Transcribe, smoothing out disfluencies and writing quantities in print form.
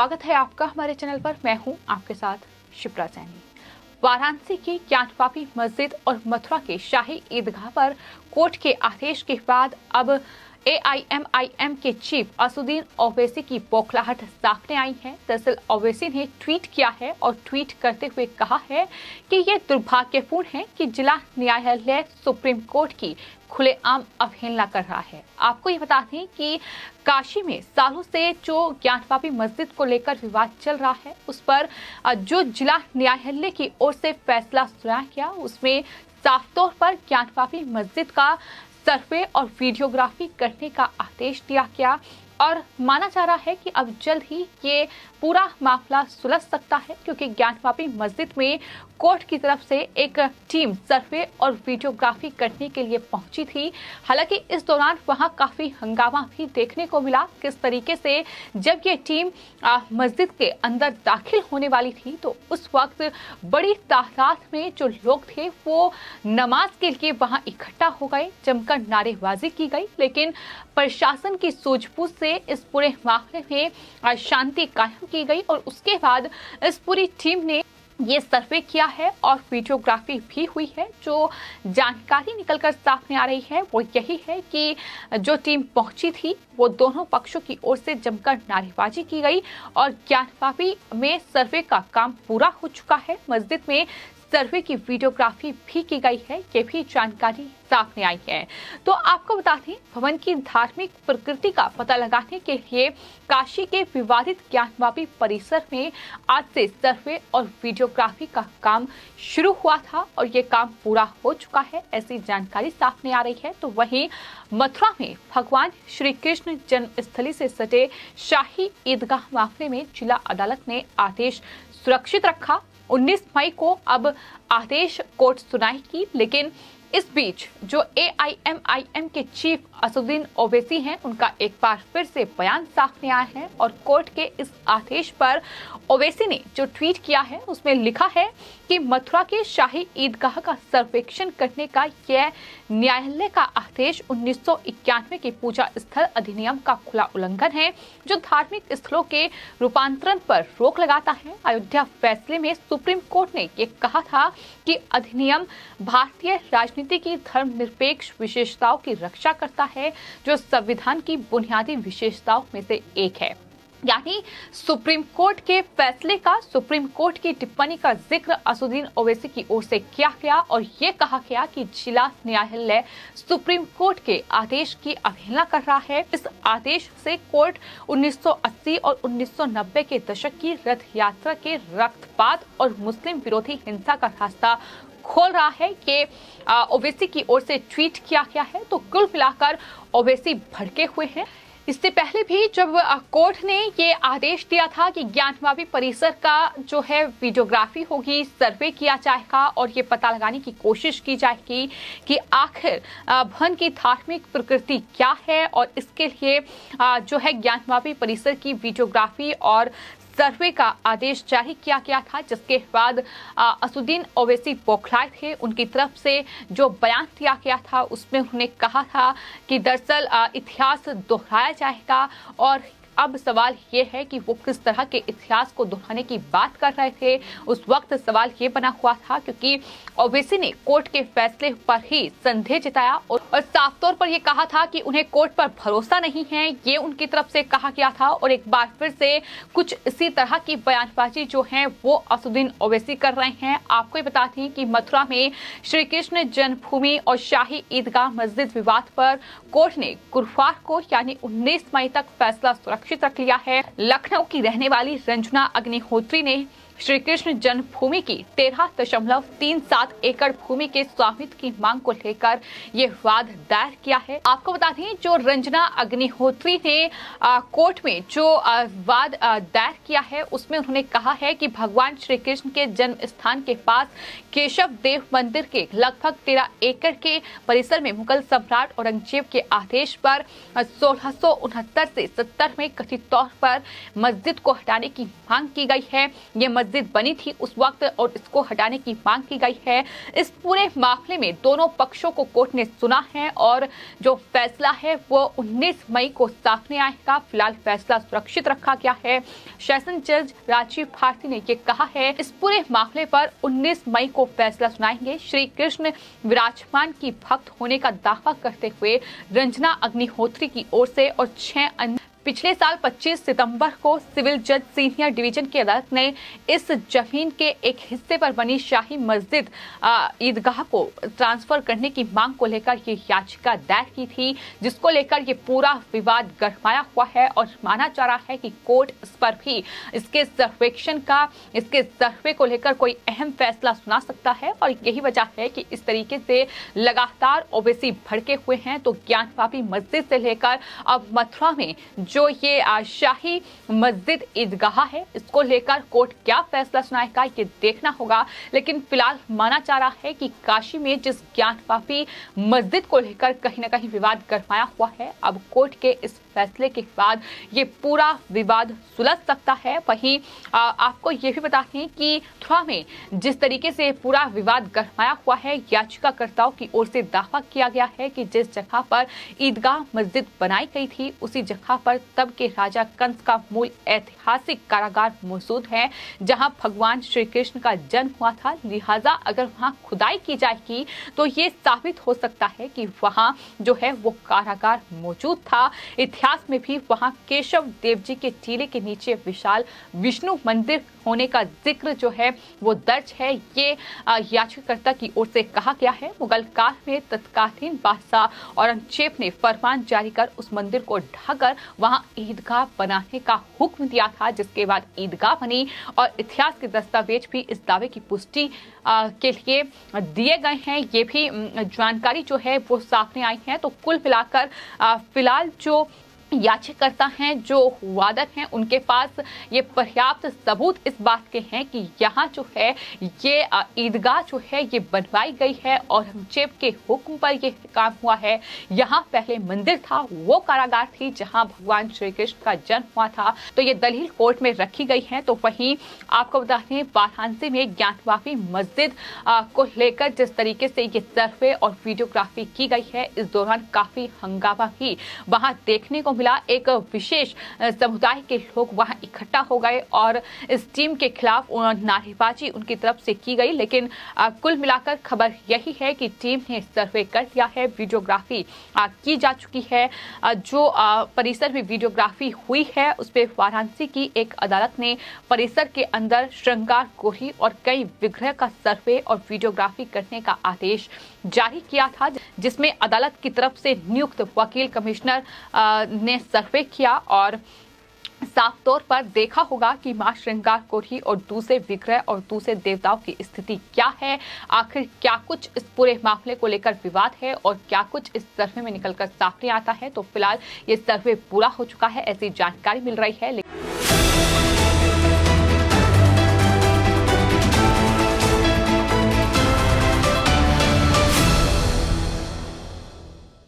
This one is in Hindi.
स्वागत है आपका हमारे चैनल पर। मैं हूं आपके साथ शिप्रा सैनी। वाराणसी की ज्ञानवापी मस्जिद और मथुरा के शाही ईदगाह पर कोर्ट के आदेश के बाद अब AIMIM के चीफ असुद्दीन ओवैसी की बौखलाहट सामने आई है। दरअसल ओवैसी ने ट्वीट किया है और ट्वीट करते हुए कहा है कि ये दुर्भाग्यपूर्ण है कि जिला न्यायालय सुप्रीम कोर्ट की खुलेआम अवहेलना कर रहा है। आपको ये बता दें कि काशी में सालों से जो ज्ञानवापी मस्जिद को लेकर विवाद चल रहा है, उस पर जो जिला न्यायालय की ओर से फैसला सुनाया गया, उसमें साफ तौर पर ज्ञानवापी मस्जिद का सर्वे और वीडियोग्राफी करने का आदेश दिया गया और माना जा रहा है कि अब जल्द ही ये पूरा मामला सुलझ सकता है, क्योंकि ज्ञानवापी मस्जिद में कोर्ट की तरफ से एक टीम सर्वे और वीडियोग्राफी करने के लिए पहुंची थी। हालांकि इस दौरान वहां काफी हंगामा भी देखने को मिला। किस तरीके से जब ये टीम मस्जिद के अंदर दाखिल होने वाली थी तो उस वक्त बड़ी तादाद में जो लोग थे वो नमाज के लिए वहां इकट्ठा हो गए, जमकर नारेबाजी की गई, लेकिन प्रशासन की सूझबूझ से इस पूरे मामले में शांति कायम की गई और उसके बाद इस पूरी टीम ने ये सर्वे किया है और वीडियोग्राफी भी हुई है। जो जानकारी निकलकर सामने आ रही है वो यही है कि जो टीम पहुंची थी वो दोनों पक्षों की ओर से जमकर नारेबाजी की गई और ज्ञानवापी में सर्वे का काम पूरा हो चुका है। मस्जिद में सर्वे की वीडियोग्राफी भी की गई है, ये भी जानकारी सामने आई है। तो आपको बता दें, भवन की धार्मिक प्रकृति का पता लगाने के लिए काशी के विवादित ज्ञानवापी परिसर में आज से सर्वे और वीडियोग्राफी का काम शुरू हुआ था और ये काम पूरा हो चुका है, ऐसी जानकारी सामने आ रही है। तो वहीं मथुरा में भगवान श्री कृष्ण जन्मस्थली से सटे शाही ईदगाह मामले में जिला अदालत ने आदेश सुरक्षित रखा। 19 मई को अब आदेश कोर्ट सुनाएगी, लेकिन इस बीच जो AIMIM के चीफ असुद्दीन ओवैसी हैं, उनका एक बार फिर से बयान सामने आया है और कोर्ट के इस आदेश पर ओवैसी ने जो ट्वीट किया है उसमें लिखा है कि मथुरा के शाही ईदगाह का सर्वेक्षण करने का यह न्यायालय का आदेश 1991 के पूजा स्थल अधिनियम का खुला उल्लंघन है, जो धार्मिक स्थलों के रूपांतरण पर रोक लगाता है। अयोध्या फैसले में सुप्रीम कोर्ट ने ये कहा था कि अधिनियम भारतीय राजनीति की धर्मनिरपेक्ष विशेषताओं की रक्षा करता है, जो संविधान की बुनियादी विशेषताओं में से एक है। यानी सुप्रीम कोर्ट के फैसले का, सुप्रीम कोर्ट की टिप्पणी का जिक्र असुद्दीन ओवैसी की ओर से किया गया और ये कहा गया कि जिला न्यायालय सुप्रीम कोर्ट के आदेश की अवहेलना कर रहा है। इस आदेश से कोर्ट 1980 और 1990 के दशक की रथ यात्रा के रक्तपात और मुस्लिम विरोधी हिंसा का रास्ता खोल रहा है। ये ओवैसी की ओर से ट्वीट किया गया है। तो कुल मिलाकर ओवैसी भड़के हुए हैं। इससे पहले भी जब कोर्ट ने ये आदेश दिया था कि ज्ञानवापी परिसर का जो है वीडियोग्राफी होगी, सर्वे किया जाएगा और ये पता लगाने की कोशिश की जाएगी कि आखिर भवन की धार्मिक प्रकृति क्या है और इसके लिए जो है ज्ञानवापी परिसर की वीडियोग्राफी और सर्वे का आदेश जारी किया गया था, जिसके बाद असुद्दीन ओवैसी बौखलाए थे। उनकी तरफ से जो बयान दिया गया था उसमें उन्होंने कहा था कि दरअसल इतिहास दोहराया जाएगा और अब सवाल ये है कि वो किस तरह के इतिहास को दोहराने की बात कर रहे थे। उस वक्त सवाल ये बना हुआ था क्योंकि ओवैसी ने कोर्ट के फैसले पर ही संदेह जताया और साफ तौर पर ये कहा था कि उन्हें कोर्ट पर भरोसा नहीं है, ये उनकी तरफ से कहा गया था। और एक बार फिर से कुछ इसी तरह की बयानबाजी जो है वो असुद्दीन ओवैसी कर रहे हैं। आपको ये बता दें कि मथुरा में श्री कृष्ण जन्मभूमि और शाही ईदगाह मस्जिद विवाद पर कोर्ट ने गुरुवार को यानी 19 मई तक फैसला सुरक्षित रख लिया है। लखनऊ की रहने वाली रंजना अग्निहोत्री ने श्री कृष्ण जन्मभूमि की 13.37 एकड़ भूमि के स्वामित्व की मांग को लेकर ये वाद दायर किया है। आपको बता दें, जो रंजना अग्निहोत्री ने कोर्ट में जो वाद दायर किया है उसमें उन्होंने कहा है कि भगवान श्री कृष्ण के जन्म स्थान के पास केशव देव मंदिर के लगभग 13 एकड़ के परिसर में मुगल सम्राट औरंगजेब के आदेश पर 1669 से 70 में कथित तौर पर मस्जिद को हटाने की मांग की गई है। ये मस्जिद बनी थी उस वक्त और इसको हटाने की मांग की गई है। इस पूरे मामले में दोनों पक्षों को कोर्ट ने सुना है और जो फैसला है वो 19 मई को सामने आएगा। फिलहाल फैसला सुरक्षित रखा गया है। सेशन जज राजीव भारती ने ये कहा है, इस पूरे मामले पर 19 मई को फैसला सुनाएंगे। श्री कृष्ण विराजमान की भक्त होने का दावा करते हुए रंजना अग्निहोत्री की ओर से और 6 अन्य पिछले साल 25 सितंबर को सिविल जज सीनियर डिवीजन की अदालत ने इस जमीन के एक हिस्से पर बनी शाही मस्जिद ईदगाह को ट्रांसफर करने की मांग को लेकर ये याचिका दायर की थी, जिसको लेकर ये पूरा विवाद गरमाया हुआ है और माना जा रहा है कि कोर्ट इस पर भी इसके सर्वे को लेकर कोई अहम फैसला सुना सकता है। और यही वजह है कि इस तरीके से लगातार ओवैसी भड़के हुए हैं। तो ज्ञानवापी मस्जिद से लेकर अब मथुरा में जो ये शाही मस्जिद ईदगाह है, इसको लेकर कोर्ट क्या फैसला सुनाएगा ये देखना होगा। लेकिन फिलहाल माना जा रहा है कि काशी में जिस ज्ञानवापी मस्जिद को लेकर कहीं न कहीं विवाद गरमाया हुआ है, अब कोर्ट के इस फैसले के बाद ये पूरा विवाद सुलझ सकता है। वहीं आपको ये भी बता दें कि मथुरा में जिस तरीके से पूरा विवाद गरमाया हुआ है, याचिकाकर्ताओं की ओर से दावा किया गया है कि जिस जगह पर ईदगाह मस्जिद बनाई गई थी उसी जगह पर तब के राजा कंस का मूल ऐतिहासिक कारागार मौजूद है, जहां भगवान श्री कृष्ण का जन्म हुआ था। लिहाजा अगर वहां खुदाई की जाएगी तो ये साबित हो सकता है कि वहां जो है वो कारागार मौजूद था। इतिहास में भी वहां केशव देव जी के टीले के नीचे विशाल विष्णु मंदिर होने का जिक्र जो है वो दर्ज है। ये याचिकाकर्ता की ओर से कहा गया है। मुगल काल में तत्कालीन बादशाह औरंगजेब ने फरमान जारी कर उस मंदिर को ढाकर वहां ईदगाह बनाने का हुक्म दिया था, जिसके बाद ईदगाह बनी और इतिहास के दस्तावेज भी इस दावे की पुष्टि के लिए दिए गए हैं। ये भी जानकारी जो है वो सामने आई है। तो कुल मिलाकर फिलहाल जो याचिकाकर्ता हैं, जो वादक हैं, उनके पास ये पर्याप्त सबूत इस बात के हैं कि यहाँ जो है ये ईदगाह जो है ये बनवाई गई है और औरंगजेब के हुक्म पर ये काम हुआ है। यहाँ पहले मंदिर था, वो कारागार थी जहाँ भगवान श्री कृष्ण का जन्म हुआ था। तो ये दलील कोर्ट में रखी गई है। तो वहीं आपको बता दें, वाराणसी में ज्ञानवापी मस्जिद को लेकर जिस तरीके से ये सर्वे और वीडियोग्राफी की गई है, इस दौरान काफी हंगामा भी वहाँ देखने को मिला। एक विशेष समुदाय के लोग वहां इकट्ठा हो गए और इस टीम के खिलाफ नारेबाजी उनकी तरफ से की गई। लेकिन कुल मिलाकर खबर यही है कि टीम ने सर्वे कर लिया है, वीडियोग्राफी की जा चुकी है। जो परिसर में वीडियोग्राफी हुई है उस पर वाराणसी की एक अदालत ने परिसर के अंदर श्रृंगार कोठी और कई विग्रह का सर्वे और वीडियोग्राफी करने का आदेश जारी किया था, जिसमें अदालत की तरफ से नियुक्त वकील कमिश्नर ने सर्वे किया और साफ तौर पर देखा होगा कि मां श्रृंगार कोठी और दूसरे विग्रह और दूसरे देवताओं की स्थिति क्या है, आखिर क्या कुछ इस पूरे मामले को लेकर विवाद है और क्या कुछ इस सर्वे में निकलकर सामने आता है। तो फिलहाल ये सर्वे पूरा हो चुका है, ऐसी जानकारी मिल रही है।